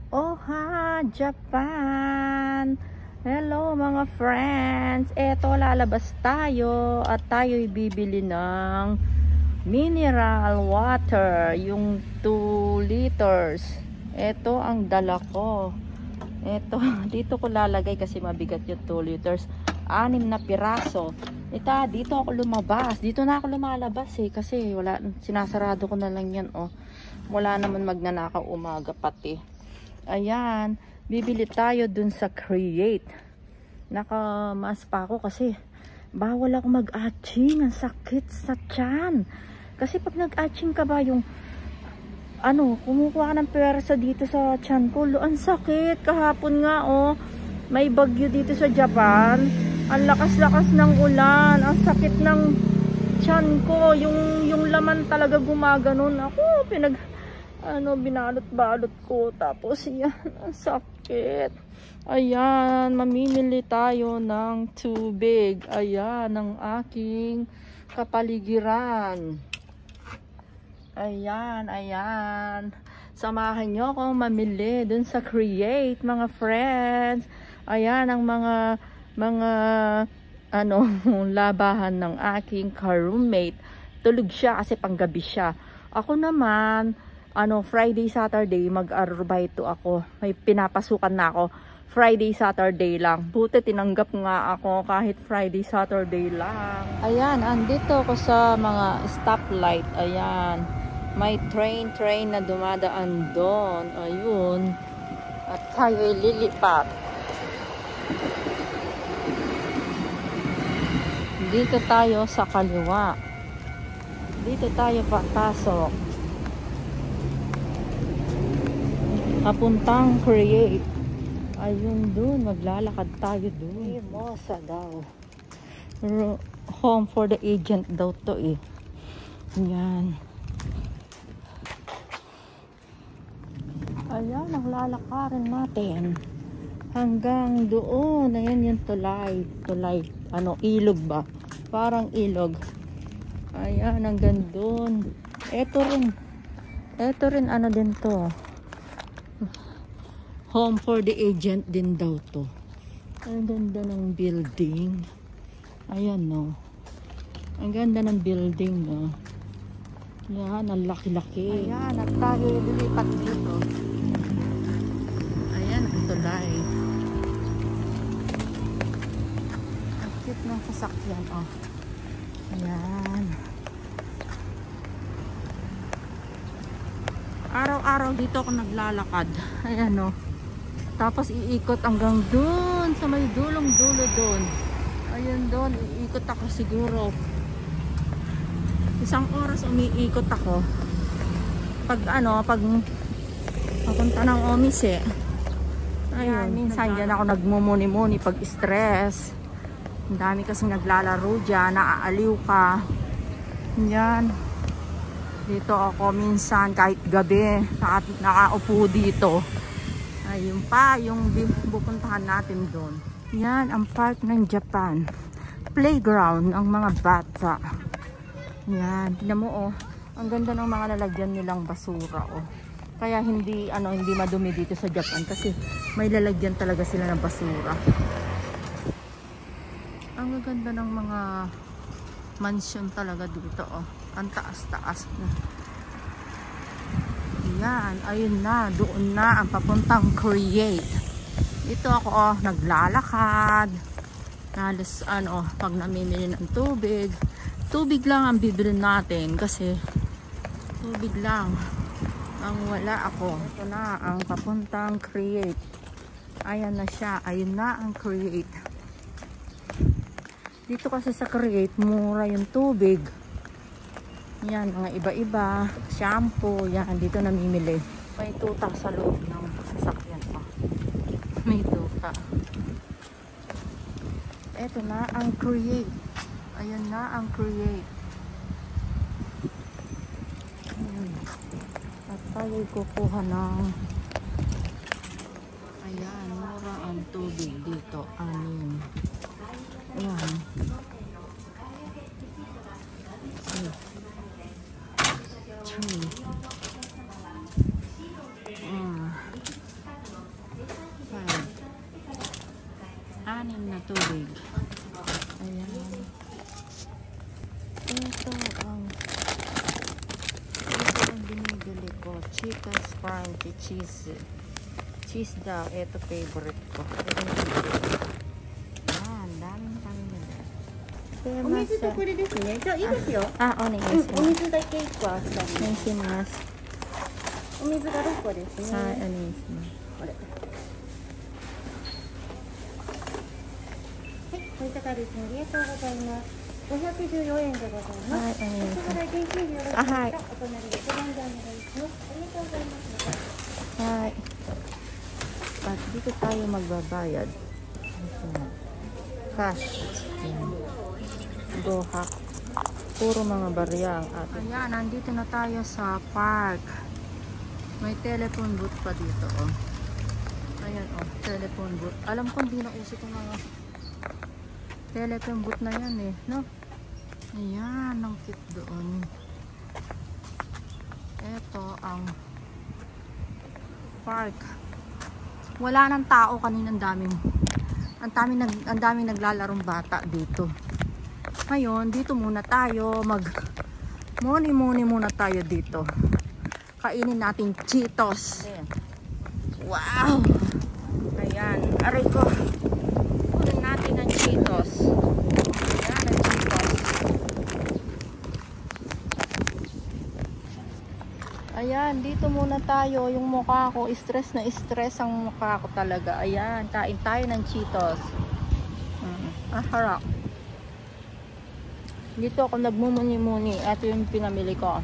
Oha, Japan! Hello mga friends! Eto, lalabas tayo at tayo'y bibili ng mineral water, yung 2 liters. Eto ang dala ko. Eto, dito ko lalagay kasi mabigat yung 2 liters. 6 na piraso. Dito ako lumabas. Dito na ako lumalabas kasi wala, sinasarado ko na lang yan Wala naman magnanakaw umaga pati. Ayan, bibili tayo dun sa Create. Nakamas pa ako kasi bawal ako mag-atching. Ang sakit sa tiyan. Kasi pag nag-atching ka ba yung kumukuha ka ng pwersa dito sa tiyan ko. Ang sakit. Kahapon nga may bagyo dito sa Japan. Ang lakas-lakas ng ulan. Ang sakit ng tiyan ko. Yung laman talaga gumaganon. Ako, binalot-balot ko. Tapos yan, ang sakit. Ayan, mamimili tayo ng tubig. Ayan, ng aking kapaligiran. Ayan. Samahan nyo akong mamili dun sa Create, mga friends. Ayan, ang mga labahan ng aking ka-roommate. Tulog siya kasi panggabi siya. Ako naman, Friday, Saturday, mag-arbito ako. May pinapasukan na ako. Friday, Saturday lang. Buti tinanggap nga ako kahit Friday, Saturday lang. Ayan, andito ako sa mga stoplight. Ayan. May train na dumadaan doon. Ayun. At tayo'y lilipat. Dito tayo sa kaliwa. Dito tayo papasok. Papuntang Create. Ayun dun, maglalakad tayo dun. Mimosa daw. Home for the agent daw to Yan. Ayan, naglalakarin natin. Hanggang doon. Ayan yung tulay. Ilog ba? Parang ilog. Ayan, hanggang doon. Ito rin din to. Home for the agent din daw to. Ang ganda ng building. Ayan ang ganda ng building Yan, ang laki-laki. Ayan, at tayo lilipat dito. Ayan, ang tulay. Ang cute ng sasakyan Ayan. Araw-araw dito ako naglalakad. Ayan Tapos iikot hanggang dun sa may dulong-dulo dun. Ayun doon, iikot ako siguro. 1 oras umiikot ako. Pag papunta ng Omise. Ayun, minsan dyan ako nagmumuni-muni pag stress. Ang dami kasi naglalaro dyan, naaaliw ka. Yan. Dito ako minsan kahit gabi, nakaupo dito. Ayun pa, yung pupuntahan natin doon. Yan, ang park ng Japan. Playground ng mga bata. Yan, tignan mo ang ganda ng mga lalagyan nilang basura Kaya hindi madumi dito sa Japan kasi may lalagyan talaga sila ng basura. Ang ganda ng mga mansion talaga dito Ang taas-taas na. Yan, ayun na, doon na ang papuntang Create. Ito ako naglalakad. Halos pag namimili ng tubig lang ang bibili natin kasi tubig lang ang wala ako. Ito na ang papuntang Create. Ayan na siya, ayun na ang Create. Dito kasi sa Create, mura yung tubig. Yan, mga iba-iba, shampoo, yan, dito namimili. May tuta sa loob ng sasakyan May tuta. Eto na ang Create. Ayan na ang Create. At tayo kukuha ng ayan, mura ang tubig dito. Ayan. tubig. Ayan. Ito ang binibili ko. Chicken crunchy cheese. Cheese daw. Ito favorite ko. Ito yung favorite. Ayan. Daming nila. お水とこれですね。じゃあいいですよ。お願いします。お水だけ1個あったんで。お願いします。お水が6個ですね。はい、お願いします。これ。はい、こういったカードですね。ありがとうございます。514円でございます。はい、お願いします。お支払い現金でよろしいですか。はい。お隣でお願いします。ありがとうございます。はい。At dito tayo magbabayad. Cash. Ayan. Gohak. Puro mga barya ang atin. Ayan, nandito na tayo sa park. May telephone booth pa dito, oh. Ayan, oh, telephone booth. Alam ko hindi na uso itong mga telephone booth na yan, eh, no? Ayan, ang cute doon. Ito ang park. Wala nang tao kanina, ang daming naglalarong bata dito. Ngayon, dito muna tayo muni muna tayo dito. Kainin natin Cheetos. Wow! Ayan, aray ko. Kunin natin ang Cheetos. Ayan ang Cheetos. Ayan, dito muna tayo. Yung mukha ko, stress na stress ang mukha ko talaga. Ayan, kain tayo ng Cheetos. Harap. Dito ako nagmumuni-muni. Ito yung pinamili ko.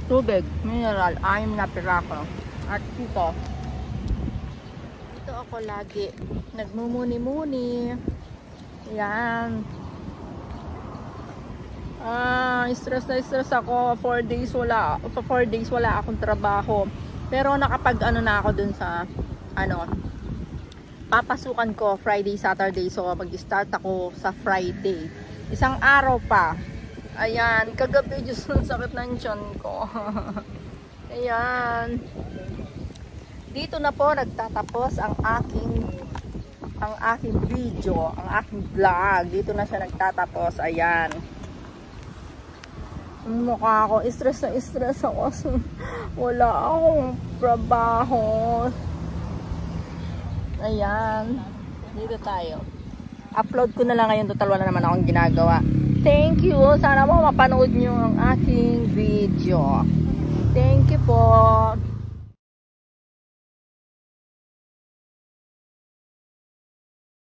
Tubig, mineral, 6 na pirako. At Cheetos. Dito ako lagi nagmumuni-muni. Ayan. Stress na stress ako. 4 days wala akong trabaho. Pero nakapag na ako dun sa papasukan ko Friday, Saturday. So mag-start ako sa Friday. Isang araw pa. Ayan, kagabi Diyos, ang sakit ng tiyan ko. Ayan. Dito na po nagtatapos ang aking video, ang aking vlog. Dito na siya nagtatapos. Ayan. Ang mukha ko, stress na stress ako. Wala akong trabaho. Ayan. Dito tayo. Upload ko na lang ngayon. Total wala naman akong ginagawa. Thank you. Sana mo mapanood nyo ang aking video. Thank you po.